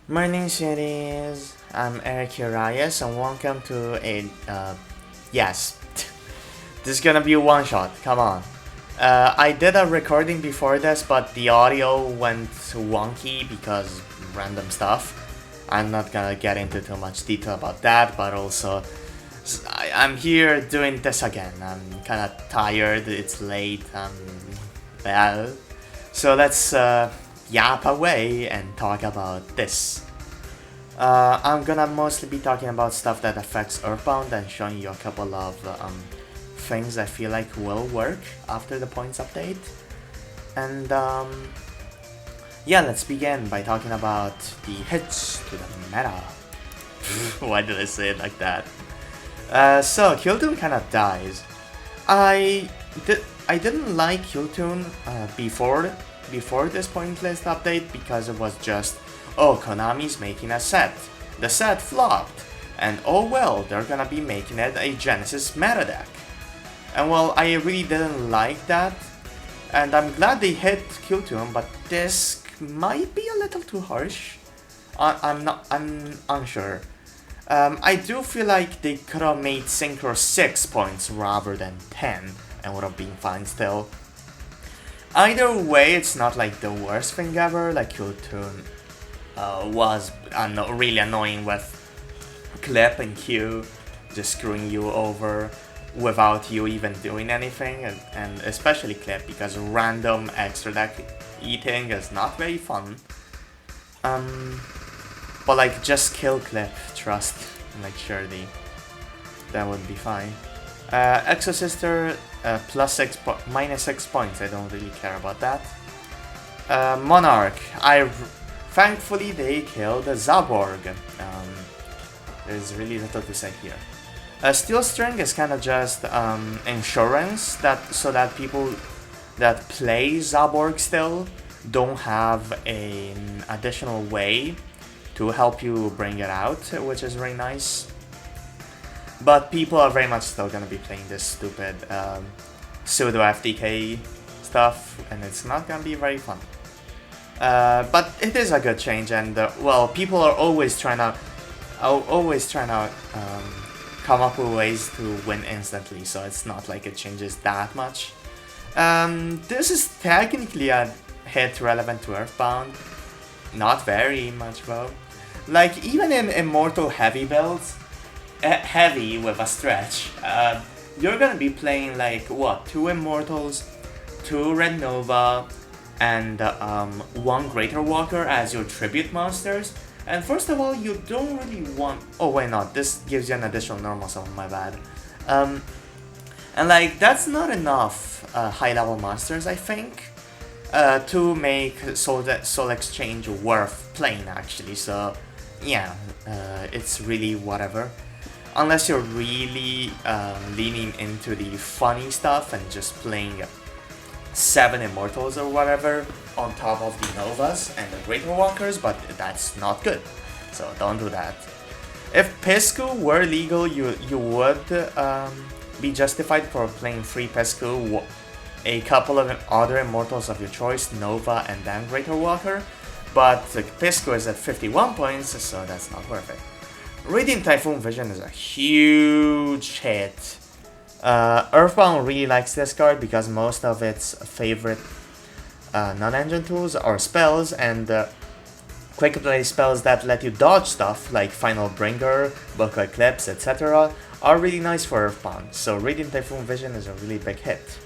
Morning, cities. I'm Eric Urias, and welcome to yes, this is gonna be a one shot. Come on. I did a recording before this, but the audio went wonky because random stuff. I'm not gonna get into too much detail about that, but also I'm here doing this again. I'm kind of tired. It's late. Well, so let's yap away and talk about this. I'm gonna mostly be talking about stuff that affects Earthbound and showing you a couple of things I feel like will work after the points update. And yeah, let's begin by talking about the hits to the meta. Why did I say it like that? So Kiltoon kind of dies. I didn't like Kiltoon before this point list update because it was just, oh, Konami's making a set. The set flopped, and oh well, they're gonna be making it a Genesys meta deck. And well, I really didn't like that, and I'm glad they hit Kiltoon, but this might be a little too harsh. I'm unsure. I do feel like they could have made Synchro 6 points rather than 10, and would have been fine still. Either way, it's not like the worst thing ever, like Kiltoon was really annoying with Clip and Q just screwing you over without you even doing anything, and especially Clip because random extra deck eating is not very fun. But like just kill Clip, trust, like surely that would be fine. Exo Sister minus 6 points, I don't really care about that. Monarch, thankfully they killed Zaborg. There's really little to say here. Steel String is kind of just insurance so that people that play Zaborg still don't have an additional way to help you bring it out, which is very nice. But people are very much still gonna be playing this stupid pseudo FDK stuff, and it's not gonna be very fun. But it is a good change, and well, people are always trying to come up with ways to win instantly, so it's not like it changes that much. This is technically a hit relevant to Earthbound, not very much though. Like even in Immortal heavy builds, heavy with a stretch, you're gonna be playing like what, 2 Immortals, 2 Red Nova, and 1 Greater Walker as your tribute monsters. And first of all, you don't really want. Oh wait, no, this gives you an additional normal summon. My bad. And like that's not enough high level monsters, I think, to make Soul Exchange worth playing actually. So yeah, it's really whatever. Unless you're really leaning into the funny stuff and just playing 7 Immortals or whatever on top of the Novas and the Greater Walkers, but that's not good, so don't do that. If Piscu were legal, you would be justified for playing 3 Piscu, a couple of other Immortals of your choice, Nova and then Greater Walker, but Piscu is at 51 points, so that's not worth it. Radiant Typhoon Vision is a huge hit. Earthbound really likes this card because most of its favorite non-engine tools are spells, and quick play spells that let you dodge stuff like Final Bringer, Book Eclipse, etc. are really nice for Earthbound, so Radiant Typhoon Vision is a really big hit.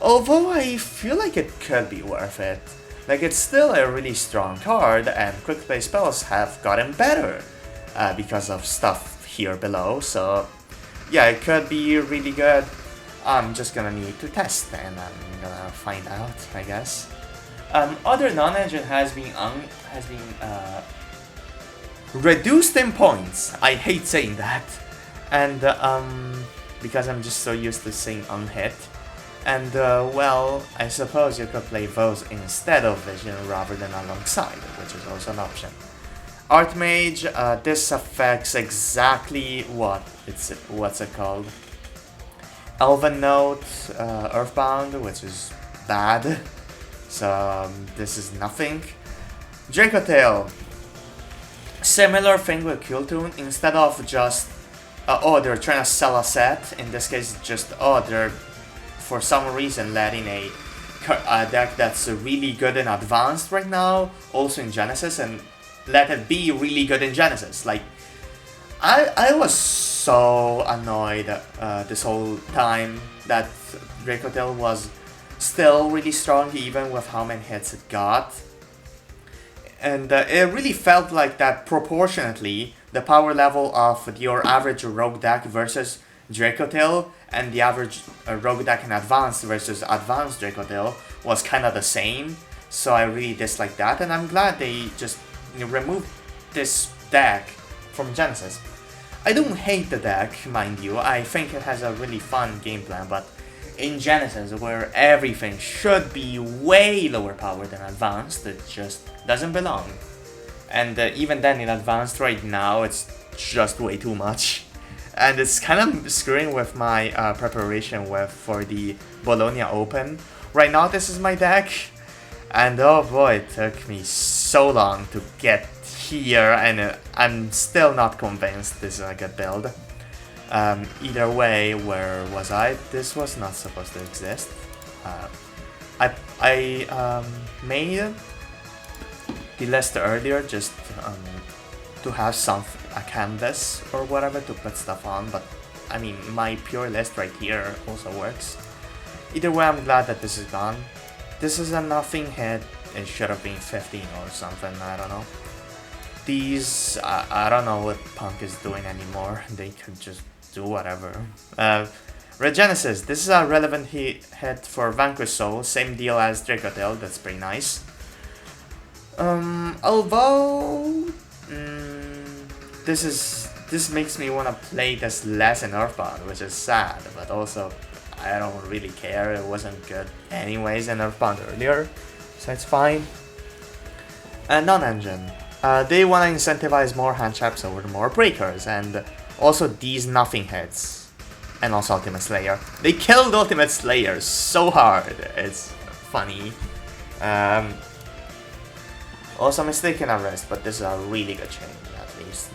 Although I feel like it could be worth it. Like it's still a really strong card, and quick play spells have gotten better because of stuff here below, so yeah, it could be really good. I'm just gonna need to test and I'm gonna find out, I guess. Other non-engine has been reduced in points. I hate saying that, and because I'm just so used to saying unhit. And well, I suppose you could play those instead of Vision rather than alongside, which is also an option. Archmage, this affects exactly what's it called? Elven Note, Earthbound, which is bad. So this is nothing. Draco Tail. Similar thing with Kultun, instead of just, oh, they're trying to sell a set, in this case, just, oh, they're, for some reason, letting a deck that's really good in Advanced right now, also in Genesis, and let it be really good in Genesis. Like, I was so annoyed this whole time that Dracotail was still really strong, even with how many hits it got. And it really felt like that proportionately, the power level of your average rogue deck versus Dracotail and the average rogue deck in Advanced versus Advanced Dracotail was kind of the same. So I really disliked that, and I'm glad they just removed this deck from Genesis. I don't hate the deck, mind you. I think it has a really fun game plan, but in Genesis, where everything should be way lower power than Advanced, it just doesn't belong. And even then in Advanced right now, it's just way too much. And it's kind of screwing with my preparation for the Bologna Open. Right now this is my deck, and oh boy, it took me so long to get here, and I'm still not convinced this is a good build. Either way, where was I? This was not supposed to exist. I made the list earlier just to have a canvas or whatever to put stuff on, but I mean, my pure list right here also works. Either way, I'm glad that this is gone. This is a nothing hit. It should have been 15 or something, I don't know. These, I don't know what Punk is doing anymore. They could just do whatever. Genesys, this is a relevant hit for Vanquish Soul, same deal as Dracotail, that's pretty nice. Although this makes me want to play this less in Earthbound, which is sad, but also I don't really care. It wasn't good anyways in Earthbound earlier, so it's fine. Non-engine. They want to incentivize more hand traps over more breakers, and also these nothing hits, and also Ultimate Slayer. They killed Ultimate Slayer so hard, it's funny. Also Mistaken Arrest, but this is a really good change at least.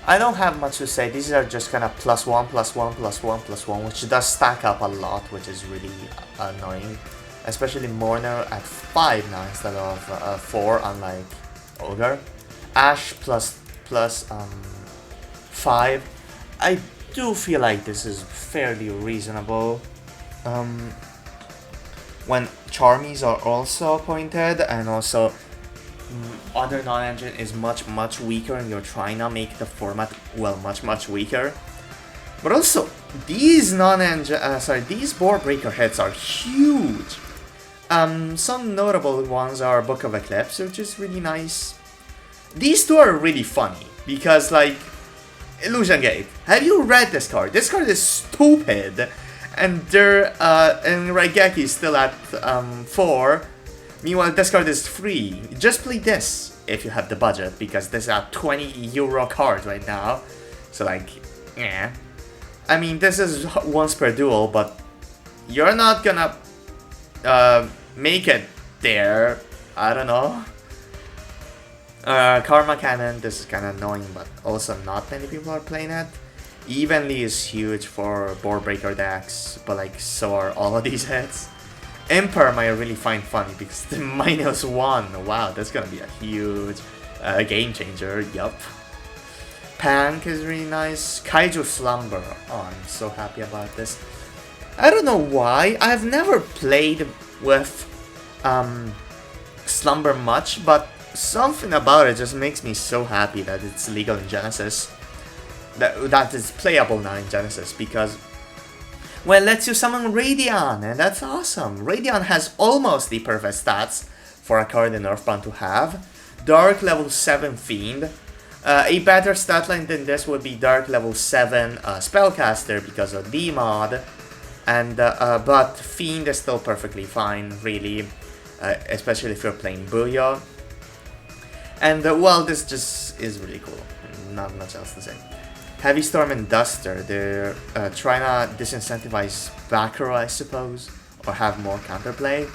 I don't have much to say. These are just kind of +1, +1, +1, +1, which does stack up a lot, which is really annoying. Especially Mourner at 5 now instead of 4, unlike Ogre. Ash plus 5. I do feel like this is fairly reasonable. When Charmies are also appointed, and also other non-engine is much weaker, and you're trying to make the format, well, much weaker. But also, these these board breaker hits are huge. Some notable ones are Book of Eclipse, which is really nice. These two are really funny, because, like, Illusion Gate. Have you read this card? This card is stupid, and Raigeki is still at 4. Meanwhile, this card is free. Just play this if you have the budget, because this is a €20 card right now. So, like, yeah. I mean, this is once per duel, but you're not gonna make it there. I don't know. Karma Cannon, this is kind of annoying, but also not many people are playing it. Evenly is huge for board breaker decks, but like so are all of these hits. Imperm I really find funny because the -1, wow, that's gonna be a huge game changer, yup. Pank is really nice. Kaiju Slumber, oh, I'm so happy about this. I don't know why, I've never played with Slumber much, but something about it just makes me so happy that it's legal in Genesis. That is playable now in Genesis, because, well, it lets you summon Radion, and that's awesome. Radion has almost the perfect stats for a card in Earthbound to have. Dark level 7 Fiend. A better stat line than this would be Dark level 7 Spellcaster because of the mod. And but Fiend is still perfectly fine, really, especially if you're playing Booyah. And well, this just is really cool. Not much else to say. Heavy Storm and Duster, they're trying to disincentivize backer, I suppose, or have more counterplay.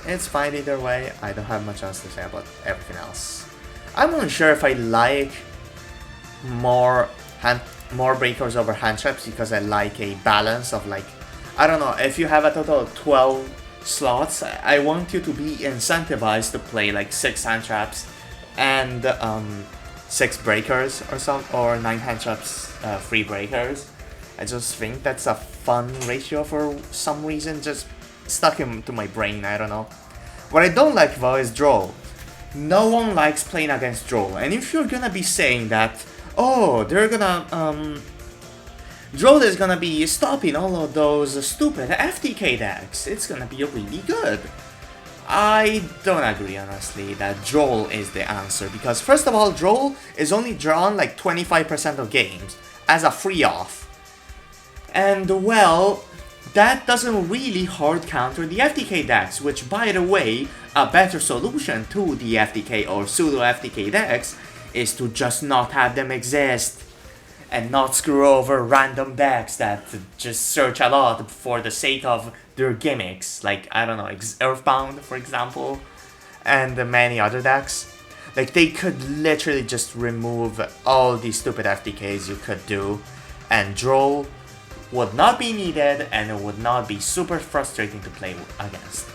It's fine either way. I don't have much else to say about everything else. I'm unsure if I like more more breakers over hand traps because I like a balance of like, I don't know, if you have a total of 12 slots, I want you to be incentivized to play like 6 hand traps and 6 breakers or 9 hand traps, 3 breakers. I just think that's a fun ratio for some reason, just stuck into my brain, I don't know. What I don't like though is draw. No one likes playing against draw, and if you're gonna be saying that, oh, they're gonna, Droll is gonna be stopping all of those stupid FTK decks, it's gonna be really good. I don't agree, honestly, that Droll is the answer, because first of all, Droll is only drawn like 25% of games as a free off. And well, that doesn't really hard counter the FTK decks, which by the way, a better solution to the FTK or pseudo FTK decks is to just not have them exist and not screw over random decks that just search a lot for the sake of their gimmicks, like, I don't know, Earthbound, for example, and many other decks. Like, they could literally just remove all these stupid FTKs you could do, and Droll would not be needed, and it would not be super frustrating to play against.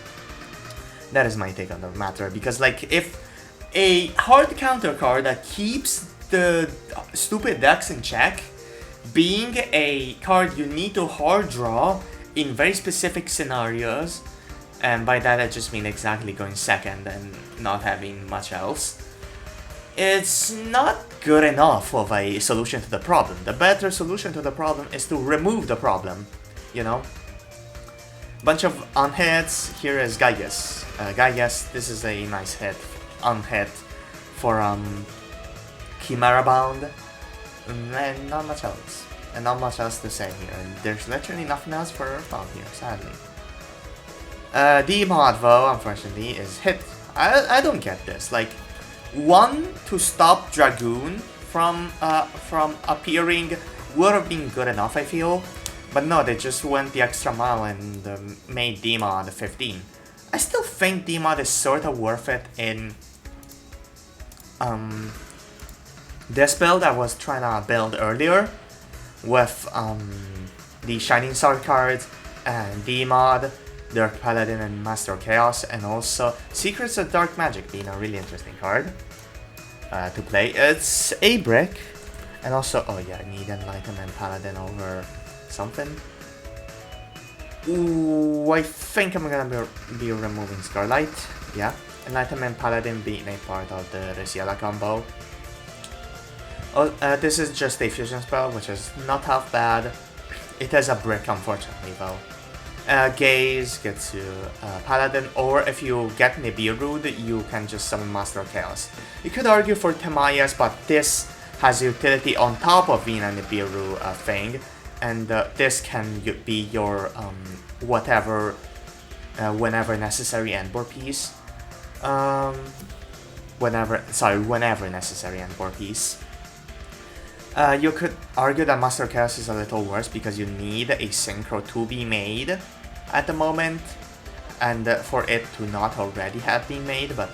That is my take on the matter, because, like, if a hard counter card that keeps the stupid decks in check, being a card you need to hard draw in very specific scenarios, and by that I just mean exactly going second and not having much else, it's not good enough of a solution to the problem. The better solution to the problem is to remove the problem, you know? Bunch of unhits. Here is Genesys. Genesys, this is a nice hit, unhit for Chimerabound, and not much else. And not much else to say here. And there's literally nothing else for Earthbound here, sadly. The mod though, unfortunately, is hit. I don't get this. Like, one to stop Dragoon from appearing would have been good enough, I feel. But no, they just went the extra mile and made D-Mod 15. I still think D-Mod is sort of worth it in this build I was trying to build earlier with the Shining Star cards and D-Mod, Dark Paladin and Master Chaos, and also Secrets of Dark Magic being a really interesting card to play. It's a brick, and also, oh yeah, I need Enlightenment Paladin over something. Ooh, I think I'm gonna be removing Scarlight, yeah. Enlightenment Paladin being a part of the Resiela combo. Oh, this is just a fusion spell, which is not half bad. It is a brick, unfortunately, though. Gaze gets you Paladin, or if you get Nibiru, you can just summon Master Chaos. You could argue for Temayas, but this has utility on top of being a Nibiru thing, and this can be your whatever, whenever necessary endboard piece. Whenever necessary endboard piece. You could argue that Master Chaos is a little worse because you need a synchro to be made at the moment, and for it to not already have been made, but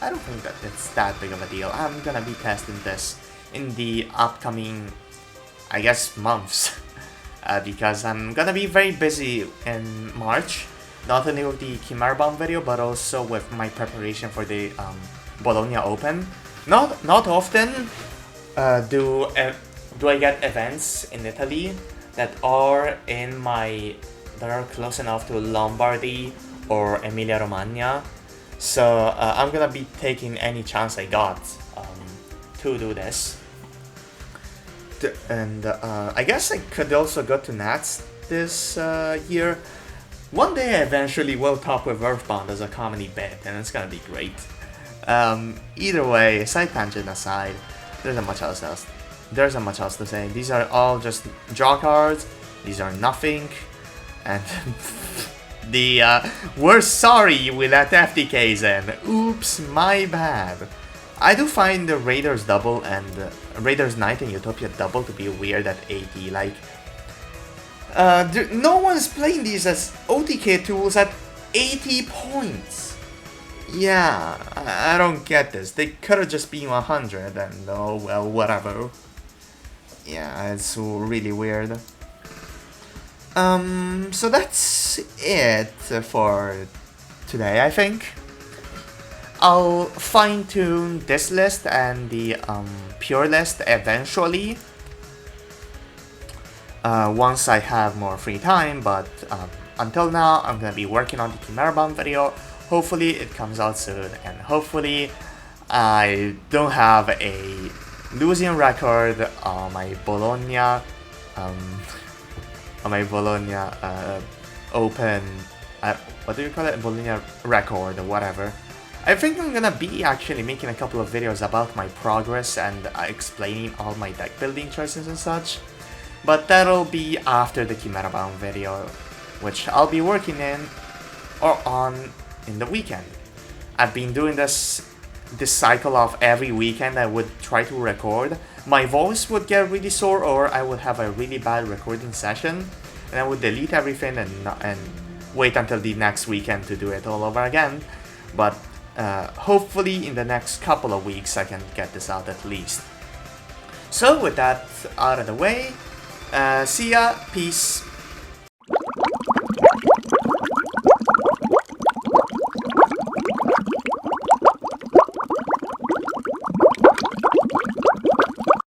I don't think that it's that big of a deal. I'm gonna be testing this in the upcoming, I guess, months, because I'm gonna be very busy in March, not only with the Chimerabound video, but also with my preparation for the Bologna Open. Not often do I get events in Italy that are close enough to Lombardy or Emilia Romagna, so I'm gonna be taking any chance I got to do this. And I guess I could also go to Nats this year. One day I eventually will talk with Earthbound as a comedy bit, and it's gonna be great. Either way, side tangent aside, there's not much else to say. These are all just draw cards. These are nothing. And we're sorry we let FTKs in. Oops, my bad. I do find the Raiders double and Raiders Knight and Utopia double to be weird at 80. Like, no one's playing these as OTK tools at 80 points. Yeah, I don't get this. They could have just been 100 and oh well, whatever. Yeah, it's really weird. So that's it for today, I think. I'll fine tune this list and the pure list eventually. Once I have more free time, but until now, I'm gonna be working on the Chimerabound video. Hopefully, it comes out soon, and hopefully, I don't have a losing record on my Bologna, open, what do you call it? Bologna record or whatever. I think I'm gonna be actually making a couple of videos about my progress and explaining all my deck building choices and such. But that'll be after the Chimerabound video, which I'll be working in or on in the weekend. I've been doing this cycle of every weekend I would try to record. My voice would get really sore or I would have a really bad recording session and I would delete everything and wait until the next weekend to do it all over again. But hopefully in the next couple of weeks I can get this out at least. So with that out of the way, see ya, peace.